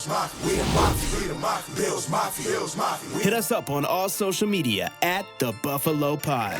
Hit us up on all social media at The Buffalo Pod.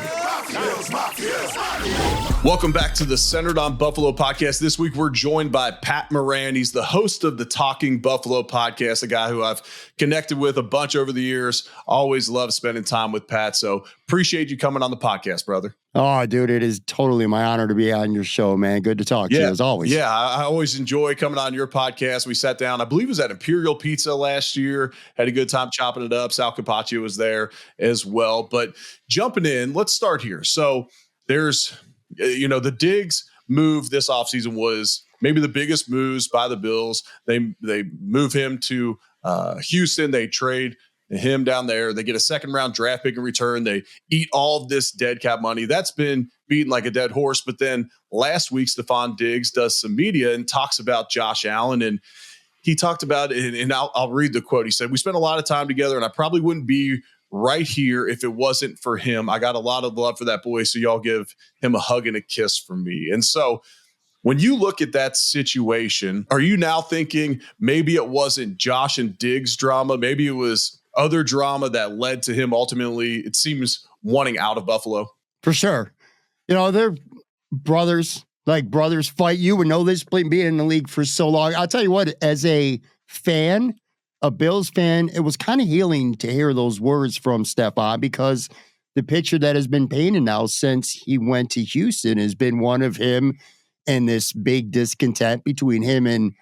Welcome back to the Centered on Buffalo podcast. This week, we're joined by Pat Moran. He's the host of the Talking Buffalo podcast, a guy who I've connected with a bunch over the years. Always love spending time with Pat. So appreciate you coming on the podcast, brother. Oh, dude, it is totally my honor to be on your show, man. Good to talk to you as always. Yeah, I always enjoy coming on your podcast. We sat down, I believe it was at Imperial Pizza last year, had a good time chopping it up. Sal Capaccio was there as well. But jumping in, let's start here. So there's, the Diggs move this offseason was maybe the biggest moves by the Bills. They move him to Houston. They trade him down there. They get a second round draft pick in return. They eat all of this dead cap money. That's been beaten like a dead horse. But then last week, Stefon Diggs does some media and talks about Josh Allen. And he talked about it, and I'll read the quote. He said, "We spent a lot of time together, and I probably wouldn't be right here if it wasn't for him. I got a lot of love for that boy, so y'all give him a hug and a kiss from me." And so when you look at that situation, are you now thinking maybe it wasn't Josh and Diggs drama? Maybe it was other drama that led to him ultimately, it seems, wanting out of Buffalo? For sure. They're brothers. Like brothers fight. You would know this being in the league for so long. I'll tell you what, as a fan, a Bills fan, it was kind of healing to hear those words from Stefon, because the picture that has been painted now since he went to Houston has been one of him and this big discontent between him and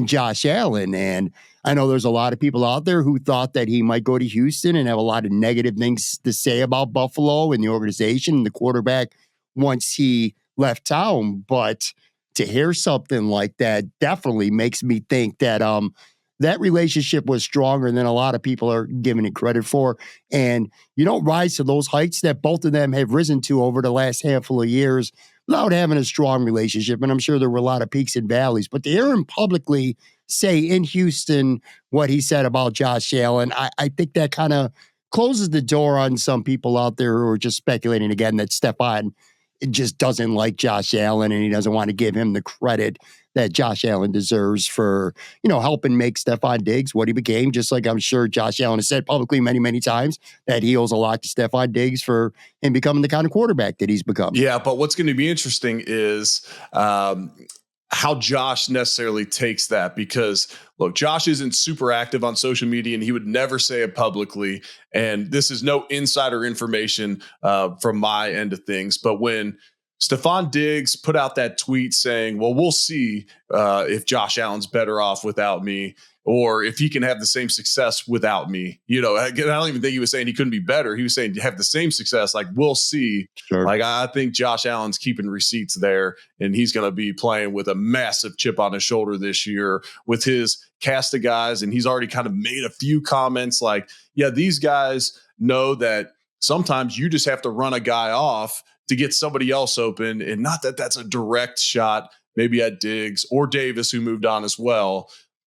Josh Allen. And I know there's a lot of people out there who thought that he might go to Houston and have a lot of negative things to say about Buffalo and the organization and the quarterback once he left town. But to hear something like that definitely makes me think that that relationship was stronger than a lot of people are giving it credit for. And you don't rise to those heights that both of them have risen to over the last handful of years without having a strong relationship. And I'm sure there were a lot of peaks and valleys. But to hear him publicly say in Houston what he said about Josh Allen, I think that kind of closes the door on some people out there who are just speculating again that Stefon just doesn't like Josh Allen and he doesn't want to give him the credit that Josh Allen deserves for, helping make Stefon Diggs what he became. Just like I'm sure Josh Allen has said publicly many, many times that he owes a lot to Stefon Diggs for him becoming the kind of quarterback that he's become. Yeah, but what's going to be interesting is how Josh necessarily takes that, because look, Josh isn't super active on social media and he would never say it publicly. And this is no insider information from my end of things. But when Stefon Diggs put out that tweet saying, well, we'll see if Josh Allen's better off without me, or if he can have the same success without me. I don't even think he was saying he couldn't be better. He was saying have the same success. Like, we'll see. Sure. Like, I think Josh Allen's keeping receipts there, and he's going to be playing with a massive chip on his shoulder this year with his cast of guys. And he's already kind of made a few comments like, yeah, these guys know that sometimes you just have to run a guy off to get somebody else open. And not that that's a direct shot, maybe at Diggs or Davis, who moved on as well.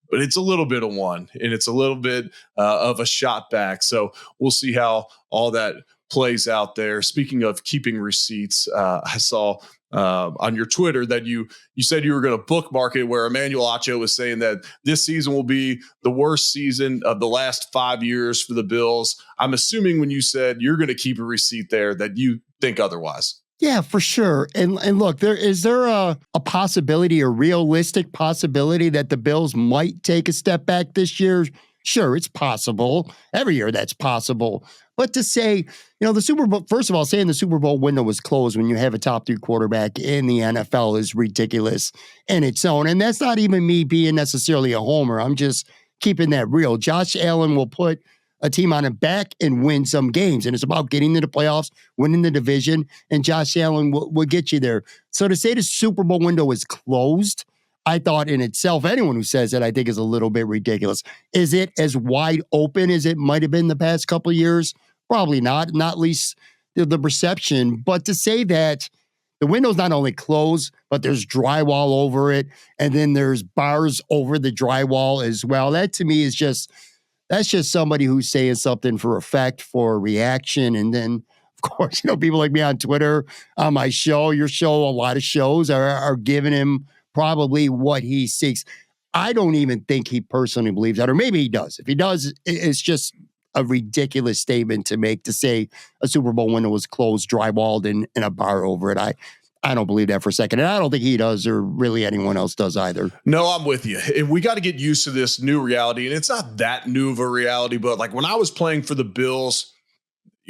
But it's a little bit of one, and it's a little bit of a shot back. So we'll see how all that plays out there. Speaking of keeping receipts, I saw on your Twitter that you said you were going to bookmark it, where Emmanuel Acho was saying that this season will be the worst season of the last 5 years for the Bills. I'm assuming when you said you're going to keep a receipt there that you think otherwise. Yeah, for sure. And look, is there a possibility, a realistic possibility that the Bills might take a step back this year? Sure, it's possible. Every year that's possible. But to say, the Super Bowl, first of all, saying the Super Bowl window was closed when you have a top 3 quarterback in the NFL is ridiculous in its own. And that's not even me being necessarily a homer. I'm just keeping that real. Josh Allen will put a team on it back and win some games. And it's about getting to the playoffs, winning the division, and Josh Allen will get you there. So to say the Super Bowl window is closed, I thought in itself, anyone who says that, I think is a little bit ridiculous. Is it as wide open as it might have been the past couple of years? Probably not least the perception. But to say that the window's not only closed, but there's drywall over it, and then there's bars over the drywall as well, that to me is that's just somebody who's saying something for effect, for reaction. And then, of course, people like me on Twitter, on my show, your show, a lot of shows are giving him probably what he seeks. I don't even think he personally believes that, or maybe he does. If he does, it's just a ridiculous statement to make, to say a Super Bowl window was closed, drywalled, in a bar over it. I don't believe that for a second. And I don't think he does, or really anyone else does either. No, I'm with you. And we got to get used to this new reality. And it's not that new of a reality, but like when I was playing for the Bills,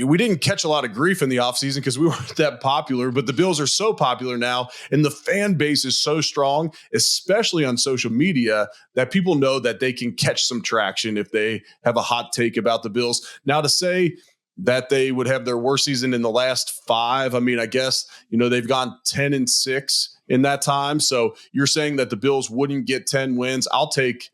we didn't catch a lot of grief in the offseason because we weren't that popular, but the Bills are so popular now, and the fan base is so strong, especially on social media, that people know that they can catch some traction if they have a hot take about the Bills. Now, to say that they would have their worst season in the last 5, I mean, I guess, they've gone 10-6 in that time. So you're saying that the Bills wouldn't get 10 wins. I'll take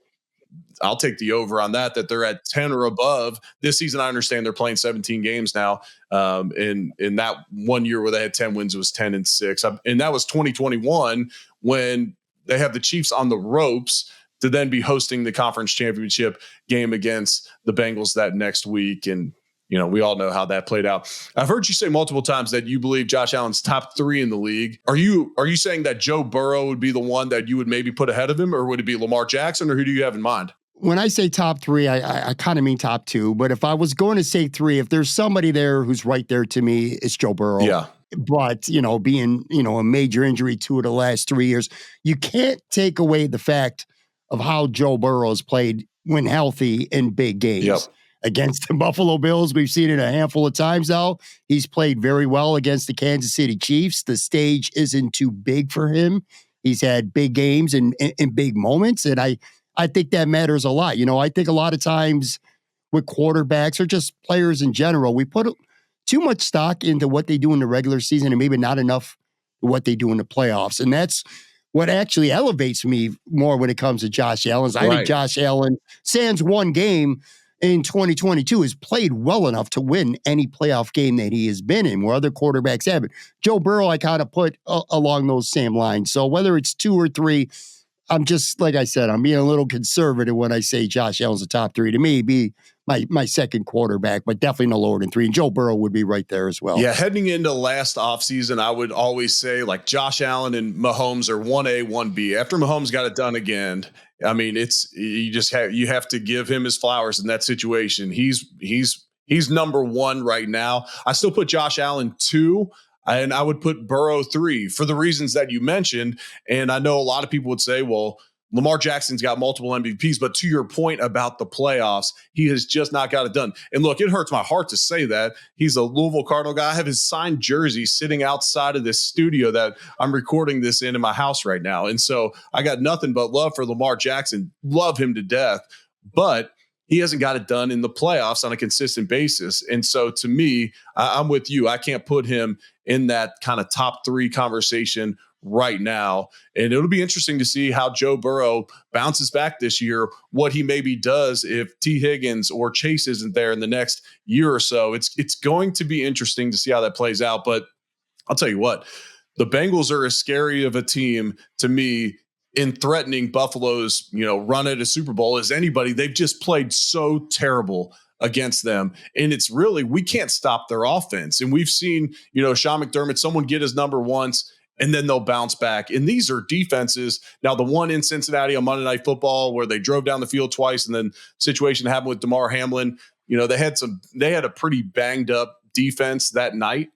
the over on that they're at 10 or above this season. I understand they're playing 17 games now. In that 1 year where they had 10 wins, it was 10-6. And that was 2021 when they have the Chiefs on the ropes to then be hosting the conference championship game against the Bengals that next week. And, we all know how that played out. I've heard you say multiple times that you believe Josh Allen's top 3 in the league. Are you saying that Joe Burrow would be the one that you would maybe put ahead of him, or would it be Lamar Jackson, or who do you have in mind? When I say top 3, I kind of mean top 2. But if I was going to say 3, if there's somebody there who's right there to me, it's Joe Burrow. Yeah. But, being, a major injury 2 of the last 3 years, you can't take away the fact of how Joe Burrow has played when healthy in big games. Yep. Against the Buffalo Bills, we've seen it a handful of times now. He's played very well against the Kansas City Chiefs. The stage isn't too big for him. He's had big games and big moments, and I think that matters a lot. I think a lot of times with quarterbacks or just players in general, we put too much stock into what they do in the regular season and maybe not enough what they do in the playoffs. And that's what actually elevates me more when it comes to Josh Allen. I think Josh Allen, sans one game in 2022, has played well enough to win any playoff game that he has been in, where other quarterbacks haven't. Joe Burrow, I kind of put along those same lines. So whether it's 2 or 3, I'm just, like I said, I'm being a little conservative when I say Josh Allen's the top 3. To me, be my second quarterback, but definitely no lower than 3. And Joe Burrow would be right there as well. Yeah, heading into last offseason, I would always say like Josh Allen and Mahomes are 1A, 1B. After Mahomes got it done again, I mean, you have to give him his flowers in that situation. He's number 1 right now. I still put Josh Allen 2. And I would put Burrow 3 for the reasons that you mentioned. And I know a lot of people would say, well, Lamar Jackson's got multiple MVPs, but to your point about the playoffs, he has just not got it done. And look, it hurts my heart to say that. He's a Louisville Cardinal guy. I have his signed jersey sitting outside of this studio that I'm recording this in my house right now. And so I got nothing but love for Lamar Jackson. Love him to death. But he hasn't got it done in the playoffs on a consistent basis. And so to me, I'm with you. I can't put him in that kind of top 3 conversation right now. And it'll be interesting to see how Joe Burrow bounces back this year, what he maybe does if T. Higgins or Chase isn't there in the next year or so. It's going to be interesting to see how that plays out. But I'll tell you what, the Bengals are as scary of a team to me in threatening Buffalo's, run at a Super Bowl as anybody. They've just played so terrible against them. And it's really, we can't stop their offense. And we've seen, Sean McDermott, someone get his number once and then they'll bounce back. And these are defenses. Now, the one in Cincinnati on Monday Night Football where they drove down the field twice and then situation happened with DeMar Hamlin, they had a pretty banged up defense that night.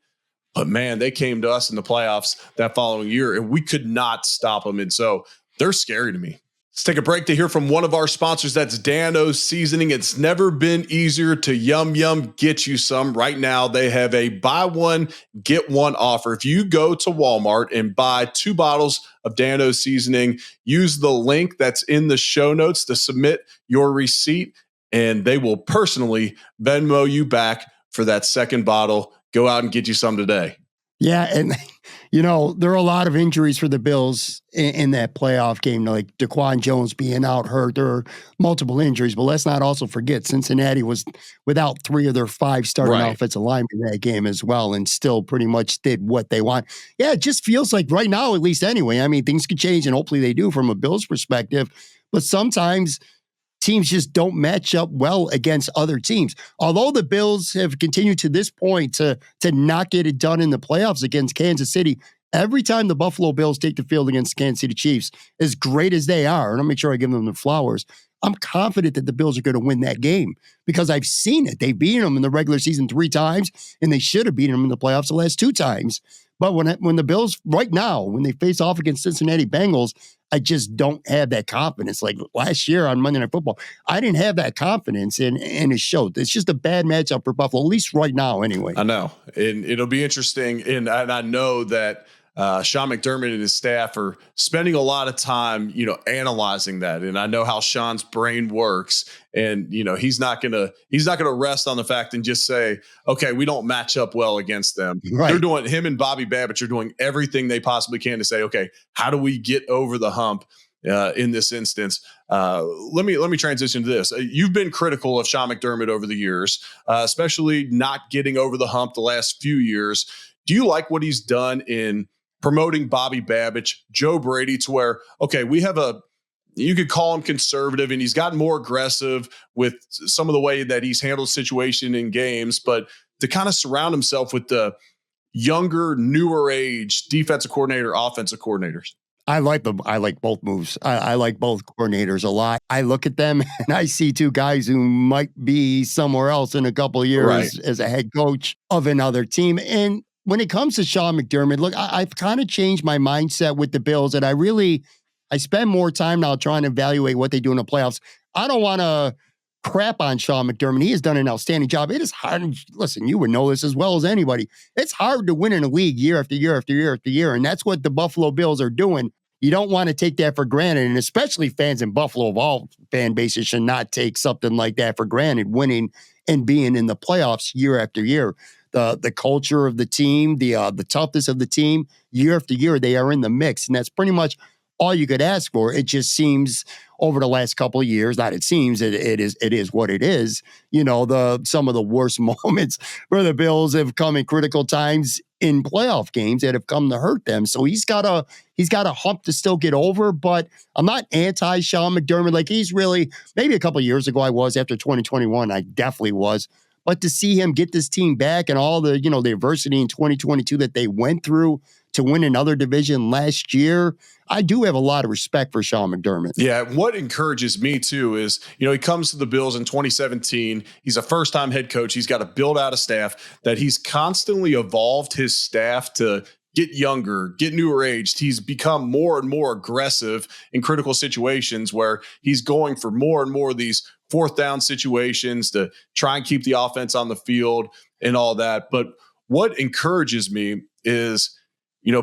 But man, they came to us in the playoffs that following year and we could not stop them. And so they're scary to me. Let's take a break to hear from one of our sponsors. That's Dan-O's Seasoning. It's never been easier to yum get you some. Right now, they have a buy one, get one offer. If you go to Walmart and buy 2 bottles of Dan-O's Seasoning, use the link that's in the show notes to submit your receipt, and they will personally Venmo you back for that second bottle. Go out and get you some today. Yeah, and there are a lot of injuries for the Bills in that playoff game, like Daquan Jones being out hurt. There are multiple injuries, but let's not also forget Cincinnati was without 3 of their 5 starting offensive linemen in that game as well, and still pretty much did what they want. Yeah, it just feels like right now, at least anyway, I mean, things could change, and hopefully they do from a Bills perspective, but sometimes teams just don't match up well against other teams. Although the Bills have continued to this point to not get it done in the playoffs against Kansas City, every time the Buffalo Bills take the field against the Kansas City Chiefs, as great as they are, and I'll make sure I give them the flowers, I'm confident that the Bills are going to win that game because I've seen it. They've beaten them in the regular season 3 times, and they should have beaten them in the playoffs the last 2 times. But when the Bills, right now, when they face off against Cincinnati Bengals, I just don't have that confidence. Like last year on Monday Night Football, I didn't have that confidence, and it showed. It's just a bad matchup for Buffalo, at least right now anyway. I know. And it'll be interesting. And I know that Sean McDermott and his staff are spending a lot of time, analyzing that. And I know how Sean's brain works. And, he's not gonna rest on the fact and just say, okay, we don't match up well against them. Right. They're doing, him and Bobby Babbitt are doing everything they possibly can to say, okay, how do we get over the hump in this instance? Let me transition to this. You've been critical of Sean McDermott over the years, especially not getting over the hump the last few years. Do you like what he's done in promoting Bobby Babbitt, Joe Brady, to where, okay, you could call him conservative, and he's gotten more aggressive with some of the way that he's handled situation in games, but to kind of surround himself with the younger, newer age defensive coordinator, offensive coordinators? I like them. I like both moves. I like both coordinators a lot. I look at them and I see 2 guys who might be somewhere else in a couple of years as a head coach of another team. And when it comes to Sean McDermott, look, I've kind of changed my mindset with the Bills, and I spend more time now trying to evaluate what they do in the playoffs. I don't want to crap on Sean McDermott. He has done an outstanding job. It is hard. Listen, you would know this as well as anybody. It's hard to win in a league year after year after year after year, and that's what the Buffalo Bills are doing. You don't want to take that for granted, and especially fans in Buffalo of all fan bases should not take something like that for granted, winning and being in the playoffs year after year. The culture of the team, the toughness of the team, year after year, they are in the mix, and that's pretty much all you could ask for. It just seems over the last couple of years, not it seems, it is what it is. Some of the worst moments for the Bills have come in critical times in playoff games that have come to hurt them. So he's got a hump to still get over, but I'm not anti Sean McDermott. Like he's really, maybe a couple of years ago I was, after 2021, I definitely was. But to see him get this team back and all the, the adversity in 2022 that they went through to win another division last year, I do have a lot of respect for Sean McDermott. Yeah, what encourages me too is, he comes to the Bills in 2017. He's a first-time head coach. He's got to build out a staff that he's constantly evolved his staff to get younger, get newer aged. He's become more and more aggressive in critical situations where he's going for more and more of these 4th down situations to try and keep the offense on the field and all that. But what encourages me is,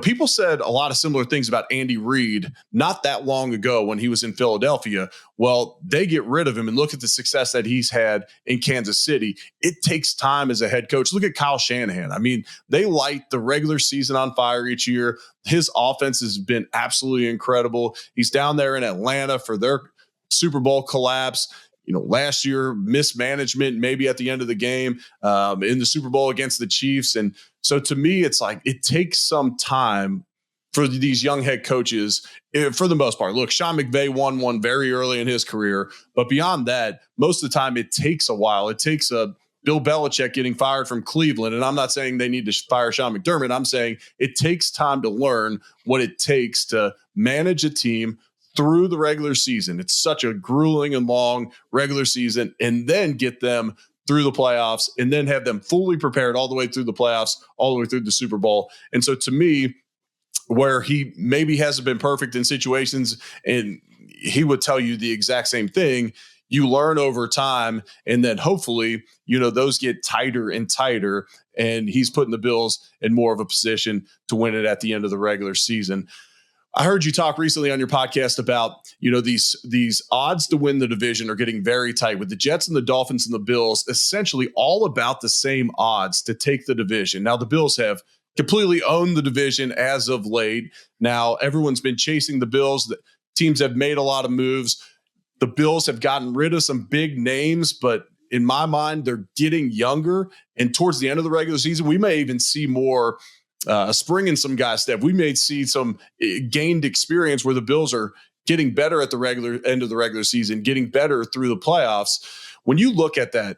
people said a lot of similar things about Andy Reid not that long ago when he was in Philadelphia. Well, they get rid of him, and look at the success that he's had in Kansas City. It takes time as a head coach. Look at Kyle Shanahan. I mean, they light the regular season on fire each year. His offense has been absolutely incredible. He's down there in Atlanta for their Super Bowl collapse. Last year, mismanagement, maybe at the end of the game in the Super Bowl against the Chiefs. And so to me, it's like it takes some time for these young head coaches, for the most part. Look, Sean McVay won one very early in his career. But beyond that, most of the time, it takes a while. It takes a Bill Belichick getting fired from Cleveland. And I'm not saying they need to fire Sean McDermott. I'm saying it takes time to learn what it takes to manage a team through the regular season. It's such a grueling and long regular season, and then get them through the playoffs and then have them fully prepared all the way through the playoffs, all the way through the Super Bowl. And so to me, where he maybe hasn't been perfect in situations, and he would tell you the exact same thing, you learn over time, and then hopefully, those get tighter and tighter, and he's putting the Bills in more of a position to win it at the end of the regular season. I heard you talk recently on your podcast about, these odds to win the division are getting very tight, with the Jets and the Dolphins and the Bills essentially all about the same odds to take the division. Now, the Bills have completely owned the division as of late. Now, everyone's been chasing the Bills. The teams have made a lot of moves. The Bills have gotten rid of some big names, but in my mind, they're getting younger. And towards the end of the regular season, we may even see more spring in some guys' step. We may see some gained experience where the Bills are getting better at the regular end of the regular season, getting better through the playoffs. When you look at that,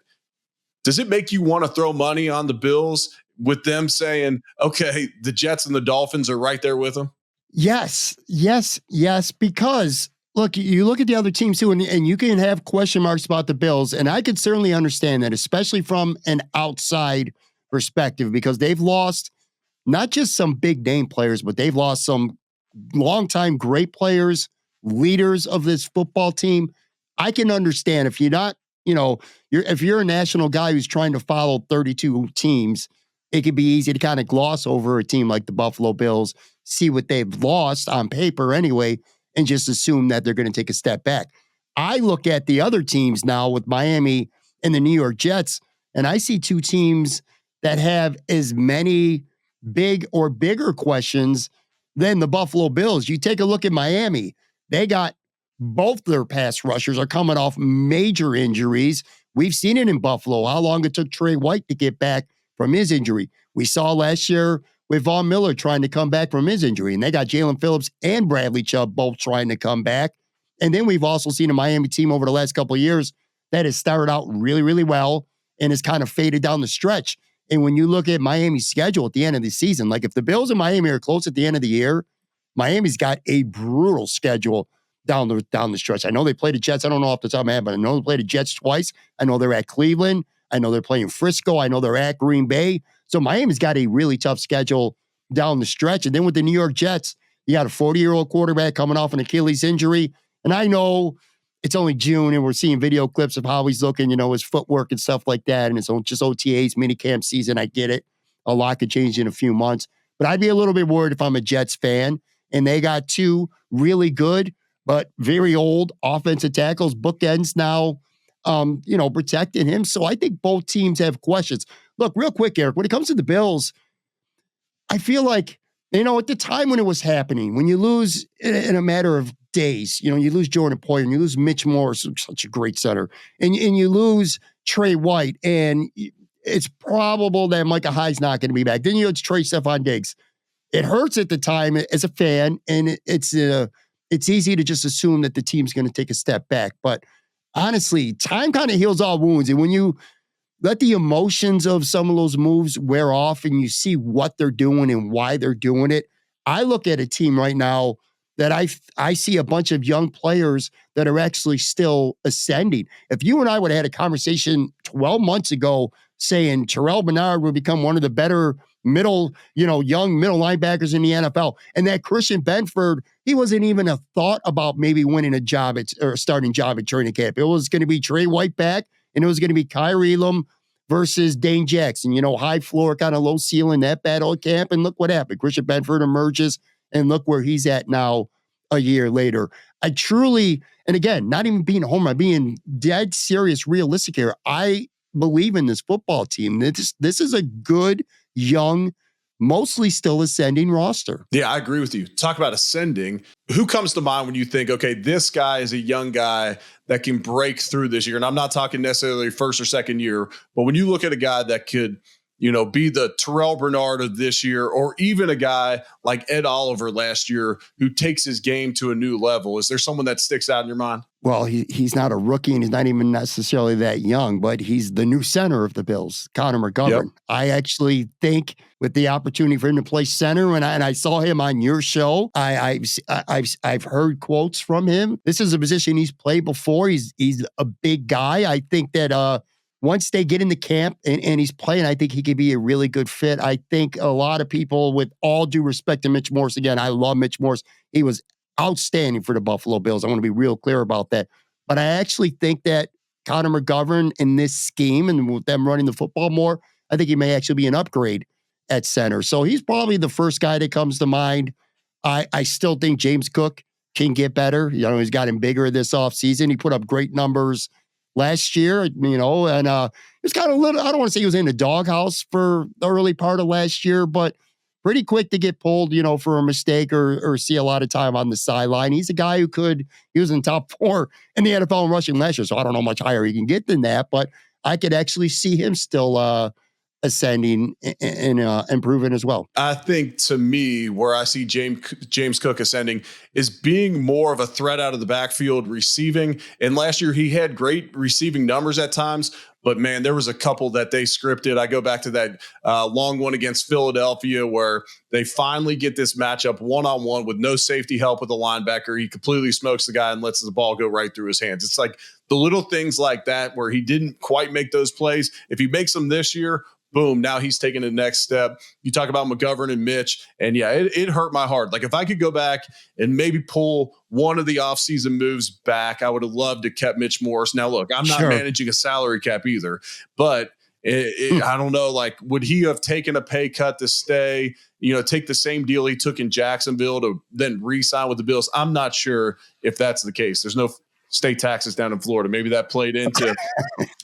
does it make you want to throw money on the Bills with them saying, okay, the Jets and the Dolphins are right there with them? Yes, yes, yes. Because look, you look at the other teams too, and you can have question marks about the Bills. And I could certainly understand that, especially from an outside perspective, because they've lost not just some big name players, but they've lost some longtime great players, leaders of this football team. I can understand if you're not, if you're a national guy who's trying to follow 32 teams, it could be easy to kind of gloss over a team like the Buffalo Bills, see what they've lost on paper anyway, and just assume that they're going to take a step back. I look at the other teams now with Miami and the New York Jets, and I see two teams that have as many big or bigger questions than the Buffalo Bills. You take a look at Miami. They got both their pass rushers are coming off major injuries. We've seen it in Buffalo, how long it took Trey White to get back from his injury. We saw last year with Von Miller trying to come back from his injury, and they got Jalen Phillips and Bradley Chubb both trying to come back. And then we've also seen a Miami team over the last couple of years that has started out really, really well and has kind of faded down the stretch. And when you look at Miami's schedule at the end of the season, like if the Bills and Miami are close at the end of the year, Miami's got a brutal schedule down the stretch. I know they played the Jets. I don't know off the top of my head, but I know they played the Jets twice. I know they're at Cleveland. I know they're playing Frisco. I know they're at Green Bay. So Miami's got a really tough schedule down the stretch. And then with the New York Jets, you got a 40-year-old quarterback coming off an Achilles injury. And I know it's only June and we're seeing video clips of how he's looking, his footwork and stuff like that. And it's just OTAs, mini camp season. I get it. A lot could change in a few months. But I'd be a little bit worried if I'm a Jets fan. And they got two really good, but very old offensive tackles, bookends now, protecting him. So I think both teams have questions. Look, real quick, Eric, when it comes to the Bills, I feel like, at the time when it was happening, when you lose in a matter of days, you lose Jordan Poyer and you lose Mitch Morris, such a great center, and you lose Trey White, and it's probable that Micah Hyde's not going to be back. Then you trade Stefon Diggs. It hurts at the time as a fan, and it's easy to just assume that the team's going to take a step back. But honestly, time kind of heals all wounds. And when you let the emotions of some of those moves wear off and you see what they're doing and why they're doing it, I look at a team right now that I see a bunch of young players that are actually still ascending. If you and I would have had a conversation 12 months ago saying Terrell Bernard would become one of the better young middle linebackers in the NFL, and that Christian Benford, he wasn't even a thought about maybe winning a job or a starting job at training camp. It was going to be Trey White back, and it was going to be Kyrie Elam versus Dane Jackson, high floor, kind of low ceiling, that battle at camp. And look what happened. Christian Benford emerges, and look where he's at now a year later. I truly, and again, not even being a homer, I'm being dead serious, realistic here. I believe in this football team. This is a good, young, mostly still ascending roster. Yeah, I agree with you. Talk about ascending. Who comes to mind when you think, okay, this guy is a young guy that can break through this year? And I'm not talking necessarily first or second year, but when you look at a guy that could, be the Terrell Bernard of this year, or even a guy like Ed Oliver last year who takes his game to a new level, is there someone that sticks out in your mind? Well, he's not a rookie and he's not even necessarily that young, but he's the new center of the Bills, Connor McGovern. Yep. I actually think with the opportunity for him to play center, and I saw him on your show, I've heard quotes from him. This is a position he's played before. He's a big guy. I think that once they get in the camp and he's playing, I think he could be a really good fit. I think a lot of people, with all due respect to Mitch Morse, again, I love Mitch Morse. He was outstanding for the Buffalo Bills. I want to be real clear about that. But I actually think that Connor McGovern in this scheme and with them running the football more, I think he may actually be an upgrade at center. So he's probably the first guy that comes to mind. I still think James Cook can get better. He's gotten bigger this offseason. He put up great numbers last year, and it was kind of little, I don't want to say he was in the doghouse for the early part of last year, but pretty quick to get pulled, for a mistake or see a lot of time on the sideline. He's a guy he was in top 4 in the NFL in rushing last year, so I don't know much higher he can get than that, but I could actually see him still ascending and improving as well. I think, to me, where I see James Cook ascending is being more of a threat out of the backfield receiving. And last year he had great receiving numbers at times, But man, there was a couple that they scripted. I go back to that long one against Philadelphia where they finally get this matchup one-on-one with no safety help with the linebacker. He completely smokes the guy and lets the ball go right through his hands. It's like the little things like that where he didn't quite make those plays. If he makes them this year, boom, now he's taking the next step. You talk about McGovern and Mitch, and yeah, it hurt my heart. Like if I could go back and maybe pull one of the offseason moves back, I would have loved to kept Mitch Morse. Now, look, I'm not managing a salary cap either, but I don't know, like, would he have taken a pay cut to stay, take the same deal he took in Jacksonville to then re-sign with the Bills? I'm not sure if that's the case. There's no state taxes down in Florida. Maybe that played into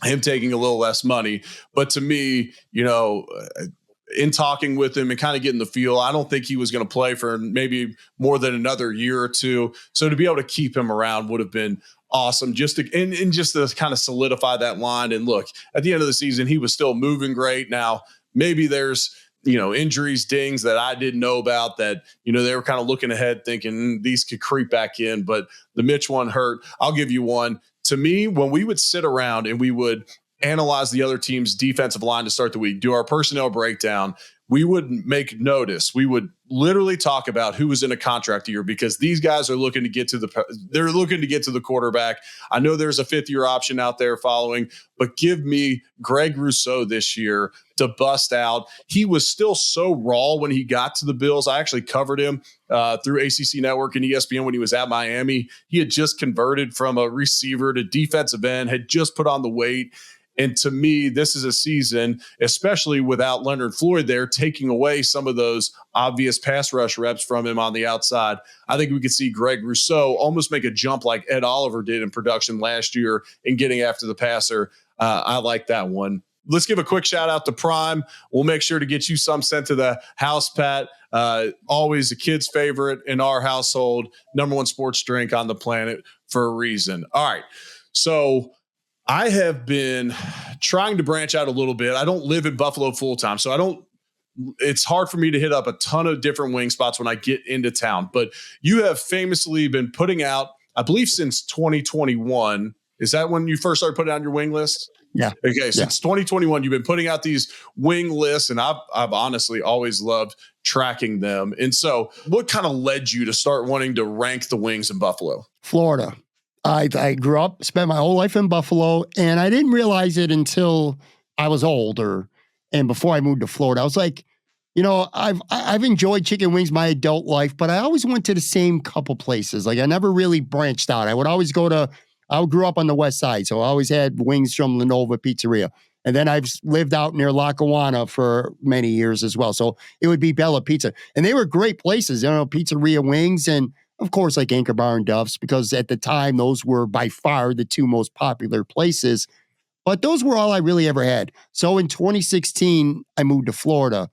him taking a little less money. But to me, in talking with him and kind of getting the feel, I don't think he was going to play for maybe more than another year or two. So to be able to keep him around would have been awesome, just to kind of solidify that line. And look, at the end of the season, he was still moving great. Now, maybe there's injuries, dings that I didn't know about that, they were kind of looking ahead thinking these could creep back in, but the Mitch one hurt. I'll give you one. To me, when we would sit around and we would analyze the other team's defensive line to start the week, do our personnel breakdown, we would make notice. We would literally talk about who was in a contract year because these guys are looking to get to the quarterback. I know there's a 5th-year option out there following, but give me Greg Rousseau this year to bust out. He was still so raw when he got to the Bills. I actually covered him through ACC Network and ESPN when he was at Miami. He had just converted from a receiver to defensive end, had just put on the weight. And to me, this is a season, especially without Leonard Floyd there, taking away some of those obvious pass rush reps from him on the outside. I think we could see Greg Rousseau almost make a jump like Ed Oliver did in production last year in getting after the passer. I like that one. Let's give a quick shout out to Prime. We'll make sure to get you some sent to the house, Pat. Always a kid's favorite in our household. #1 sports drink on the planet for a reason. All right. So I have been trying to branch out a little bit. I don't live in Buffalo full time, so it's hard for me to hit up a ton of different wing spots when I get into town. But you have famously been putting out, I believe since 2021. Is that when you first started putting on your wing list? Yeah. Okay. Since 2021, you've been putting out these wing lists, and I've honestly always loved tracking them. And so what kind of led you to start wanting to rank the wings in Buffalo? Florida. I grew up, spent my whole life in Buffalo, and I didn't realize it until I was older and before I moved to Florida. I was like, I've enjoyed chicken wings my adult life, but I always went to the same couple places. Like I never really branched out. I would always I grew up on the west side, so I always had wings from Lenova Pizzeria. And then I've lived out near Lackawanna for many years as well. So it would be Bella Pizza. And they were great places, pizzeria wings and of course, like Anchor Bar and Duff's, because at the time, those were by far the 2 most popular places. But those were all I really ever had. So in 2016, I moved to Florida.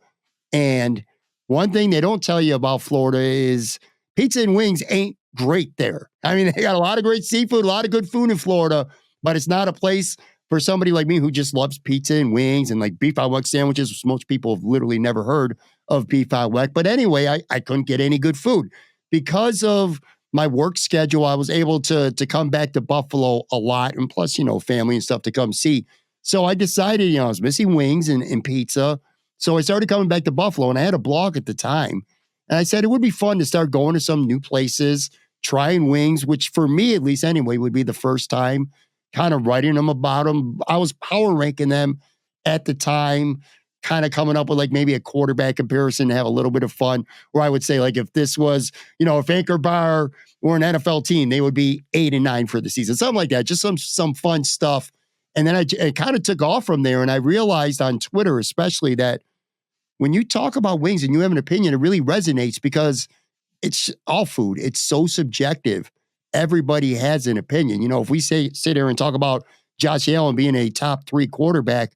And one thing they don't tell you about Florida is pizza and wings ain't great there. I mean, they got a lot of great seafood, a lot of good food in Florida, but it's not a place for somebody like me who just loves pizza and wings and like beef au weck sandwiches, which most people have literally never heard of beef au weck. But anyway, I couldn't get any good food. Because of my work schedule, I was able to come back to Buffalo a lot, and plus, family and stuff to come see. So I decided, I was missing wings and pizza. So I started coming back to Buffalo, and I had a blog at the time. And I said it would be fun to start going to some new places, trying wings, which for me, at least anyway, would be the first time, kind of writing them about them. I was power ranking them at the time, kind of coming up with like maybe a quarterback comparison to have a little bit of fun, where I would say like if this was, if Anchor Bar or an NFL team, they would be 8 and 9 for the season, something like that, just some fun stuff. And then it kind of took off from there. And I realized on Twitter, especially, that when you talk about wings and you have an opinion, it really resonates because it's all food. It's so subjective. Everybody has an opinion. If we sit here and talk about Josh Allen being a top 3 quarterback,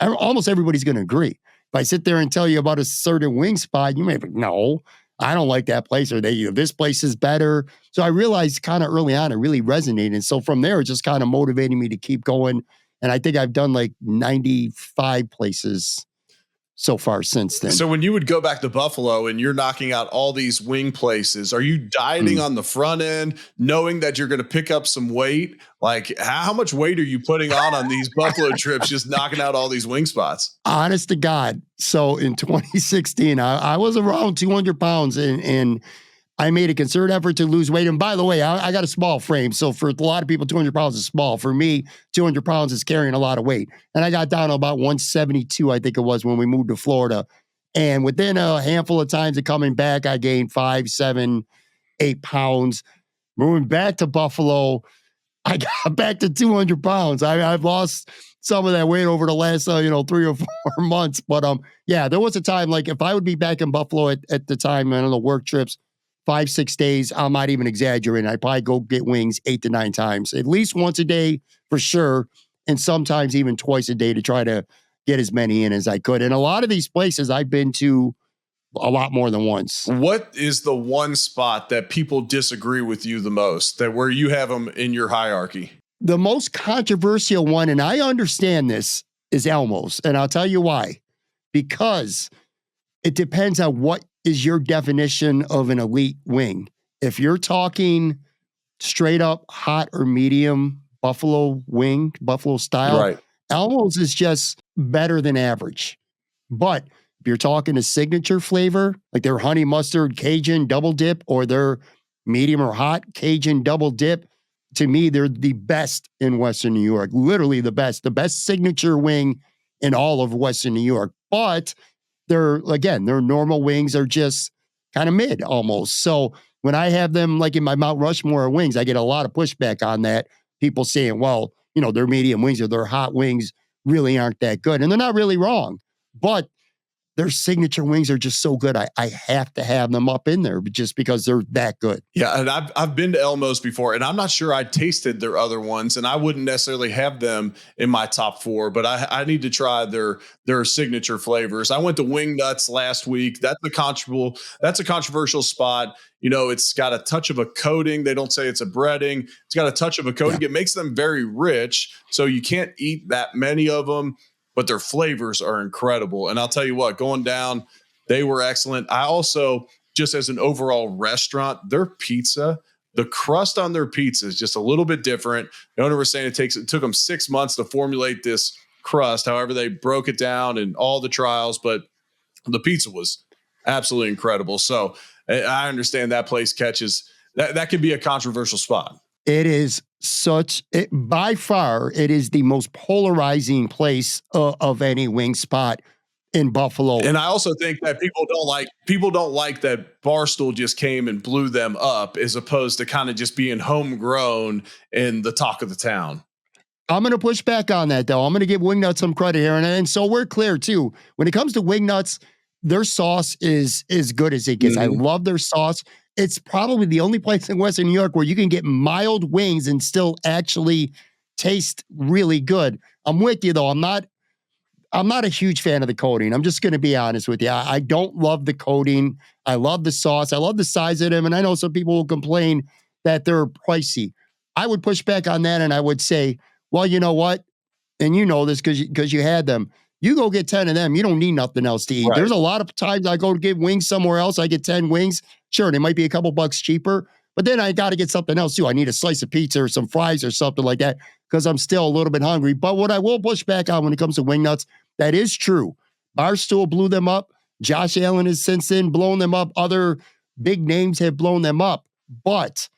almost everybody's going to agree. If I sit there and tell you about a certain wing spot, you may be, no, I don't like that place, or this place is better. So I realized kind of early on, it really resonated. And so from there, it just kind of motivated me to keep going. And I think I've done like 95 places so far since then. So when you would go back to Buffalo and you're knocking out all these wing places, are you dieting on the front end, knowing that you're going to pick up some weight? Like how much weight are you putting on these Buffalo trips, just knocking out all these wing spots? Honest to God. So in 2016, I was around 200 pounds and I made a concerted effort to lose weight. And by the way, I got a small frame. So for a lot of people, 200 pounds is small. For me, 200 pounds is carrying a lot of weight. And I got down to about 172, I think it was, when we moved to Florida. And within a handful of times of coming back, I gained 5, 7, 8 pounds. Moving back to Buffalo, I got back to 200 pounds. I've lost some of that weight over the last, 3 or 4 months. But yeah, there was a time, like if I would be back in Buffalo at the time, on the work trips, 5, 6 days, I'm not even exaggerating. I'd probably go get wings 8 to 9 times, at least once a day for sure. And sometimes even twice a day to try to get as many in as I could. And a lot of these places I've been to a lot more than once. What is the one spot that people disagree with you the most, that where you have them in your hierarchy? The most controversial one, and I understand this, is Elmo's. And I'll tell you why. Because it depends on what is your definition of an elite wing. If you're talking straight up hot or medium buffalo wing, buffalo style, Right. Elmo's is just better than average. But if you're talking a signature flavor, like their honey mustard Cajun double dip or their medium or hot Cajun double dip, to me, they're the best in Western New York. Literally the best signature wing in all of Western New York. But their normal wings are just kind of mid almost. So when I have them like in my Mount Rushmore of wings, I get a lot of pushback on that. People saying, well, their medium wings or their hot wings really aren't that good. And they're not really wrong. But their signature wings are just so good. I have to have them up in there just because they're that good. Yeah, and I've been to Elmo's before, and I'm not sure I tasted their other ones, and I wouldn't necessarily have them in my top 4, but I need to try their signature flavors. I went to Wing Nuts last week. That's a controversial spot. It's got a touch of a coating. They don't say it's a breading. It's got a touch of a coating. Yeah. It makes them very rich, so you can't eat that many of them. But their flavors are incredible. And I'll tell you what, going down, they were excellent. I also, just as an overall restaurant, their pizza, the crust on their pizza is just a little bit different. The owner was saying it took them 6 months to formulate this crust. However, they broke it down and all the trials, but the pizza was absolutely incredible. So I understand that place catches that could be a controversial spot. It is by far, it is the most polarizing place of any wing spot in Buffalo. And I also think that people don't like that Barstool just came and blew them up, as opposed to kind of just being homegrown and the talk of the town. I'm going to push back on that, though. I'm going to give Wing Nuts some credit here. And so we're clear, too. When it comes to Wing Nuts, their sauce is as good as it gets. Mm-hmm. I love their sauce. It's probably the only place in Western New York where you can get mild wings and still actually taste really good. I'm with you, though. I'm not a huge fan of the coating. I'm just going to be honest with you. I don't love the coating. I love the sauce. I love the size of them. And I know some people will complain that they're pricey. I would push back on that and I would say, well, you know what? And you know this because you had them. You go get 10 of them. You don't need nothing else to eat. Right. There's a lot of times I go to get wings somewhere else. I get 10 wings. Sure, they might be a couple bucks cheaper, but then I got to get something else too. I need a slice of pizza or some fries or something like that because I'm still a little bit hungry. But what I will push back on when it comes to Wing Nuts, that is true. Barstool blew them up. Josh Allen has since then blown them up. Other big names have blown them up. But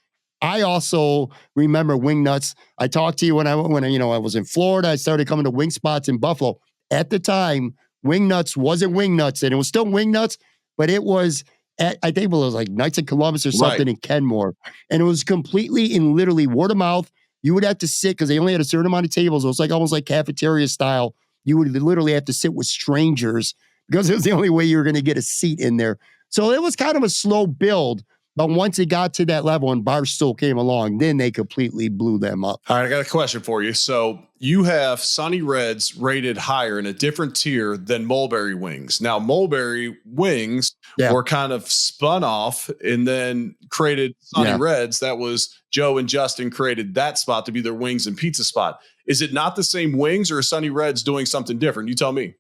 I also remember Wing Nuts. I talked to you when I was in Florida. I started coming to wing spots in Buffalo. At the time, Wing Nuts wasn't Wing Nuts, and it was still Wing Nuts, but it was I think it was like Knights of Columbus or something in Kenmore. And it was completely in literally word of mouth. You would have to sit because they only had a certain amount of tables. It was like almost like cafeteria style. You would literally have to sit with strangers because it was the only way you were going to get a seat in there. So it was kind of a slow build. But once it got to that level and Barstool came along, then they completely blew them up. All right, I got a question for you. So you have Sunny Reds rated higher in a different tier than Mulberry Wings. Now, Mulberry Wings were kind of spun off and then created Sunny Reds. That was Joe and Justin created that spot to be their wings and pizza spot. Is it not the same wings or is Sunny Reds doing something different? You tell me.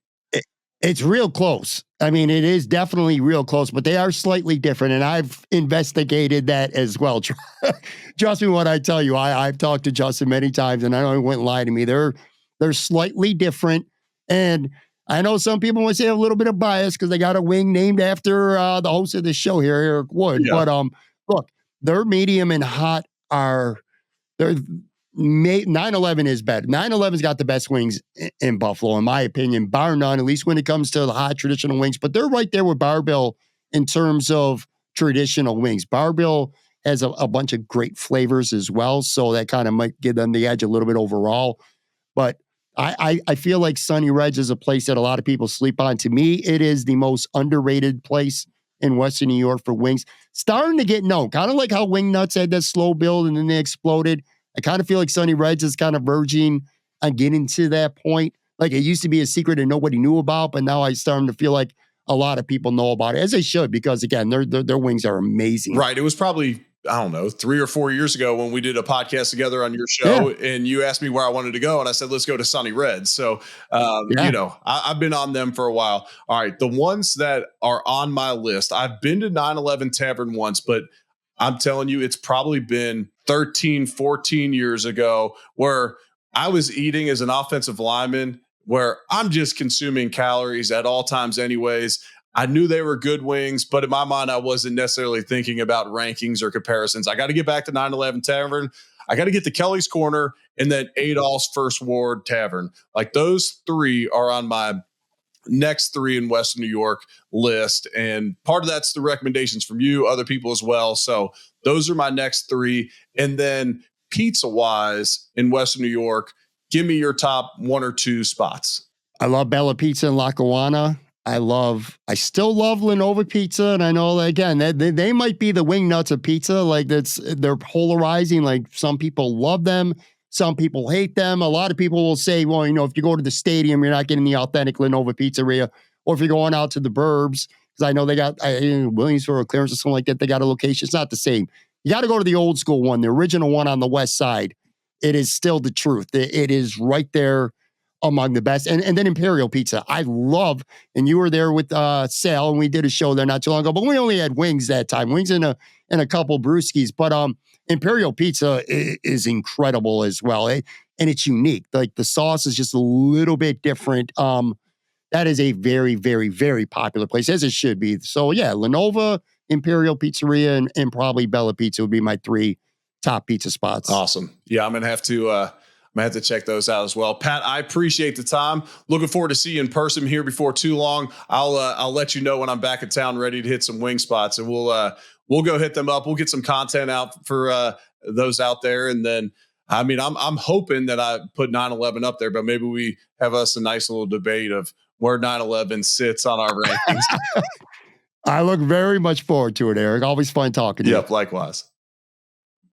It's real close. I mean, it is definitely real close, but they are slightly different. And I've investigated that as well. Trust me when I tell you, I've talked to Justin many times, and I know he wouldn't lie to me. They're slightly different. And I know some people would say a little bit of bias because they got a wing named after the host of the show here, Eric Wood. Yeah. But look, their medium and hot they're 911 is better. 911's got the best wings in Buffalo, in my opinion, bar none, at least when it comes to the hot traditional wings. But they're right there with Barbell in terms of traditional wings. Barbell has a bunch of great flavors as well, so that kind of might give them the edge a little bit overall. But I feel like Sunny Reds is a place that a lot of people sleep on. To me, it is the most underrated place in Western New York for wings. Starting to get known, kind of like how Wing Nuts had that slow build and then they exploded. I kind of feel like Sunny Reds is kind of verging on getting to that point. Like it used to be a secret that nobody knew about, but now I'm starting to feel like a lot of people know about it, as they should, because again, their wings are amazing. Right. It was probably, I don't know, 3 or 4 years ago when we did a podcast together on your show, and you asked me where I wanted to go, and I said, let's go to Sunny Reds. So, you know, I've been on them for a while. All right. The ones that are on my list, I've been to 911 Tavern once, but I'm telling you, it's probably been 13, 14 years ago where I was eating as an offensive lineman where I'm just consuming calories at all times anyways. I knew they were good wings, but in my mind, I wasn't necessarily thinking about rankings or comparisons. I got to get back to 911 Tavern. I got to get to Kelly's Corner and then Adolph's First Ward Tavern. Like those three are on my next three in Western New York list. And part of that's the recommendations from you, other people as well. So those are my next three. And then pizza wise in Western New York, give me your top 1 or 2 spots. I love Bella Pizza in Lackawanna. I still love Lenovo Pizza. And I know that, again, they might be the wing nuts of pizza. Like they're polarizing. Like some people love them. Some people hate them. A lot of people will say, well, you know, if you go to the stadium, you're not getting the authentic Lenovo Pizzeria. Or if you're going out to the burbs, because I know they got Williamsburg or Clarence or something like that, they got a location. It's not the same. You got to go to the old school one, the original one on the west side. It is still the truth. It is right there among the best. And then Imperial Pizza. I love, and you were there with Sal, and we did a show there not too long ago, but we only had wings that time. Wings and a couple brewskis. But Imperial Pizza is incredible as well. And it's unique. Like the sauce is just a little bit different. That is a very, very, very popular place, as it should be. So yeah, Lenovo, Imperial Pizzeria, and probably Bella Pizza would be my 3 top pizza spots. Awesome. Yeah, I'm gonna have to check those out as well. Pat, I appreciate the time. Looking forward to see you in person here before too long. I'll let you know when I'm back in town, ready to hit some wing spots, and we'll go hit them up. We'll get some content out for those out there, and then I mean I'm hoping that I put 911 up there, but maybe we have us a nice little debate of where 911 sits on our rankings. I look very much forward to it, Eric. Always fun talking to you. Yep, likewise.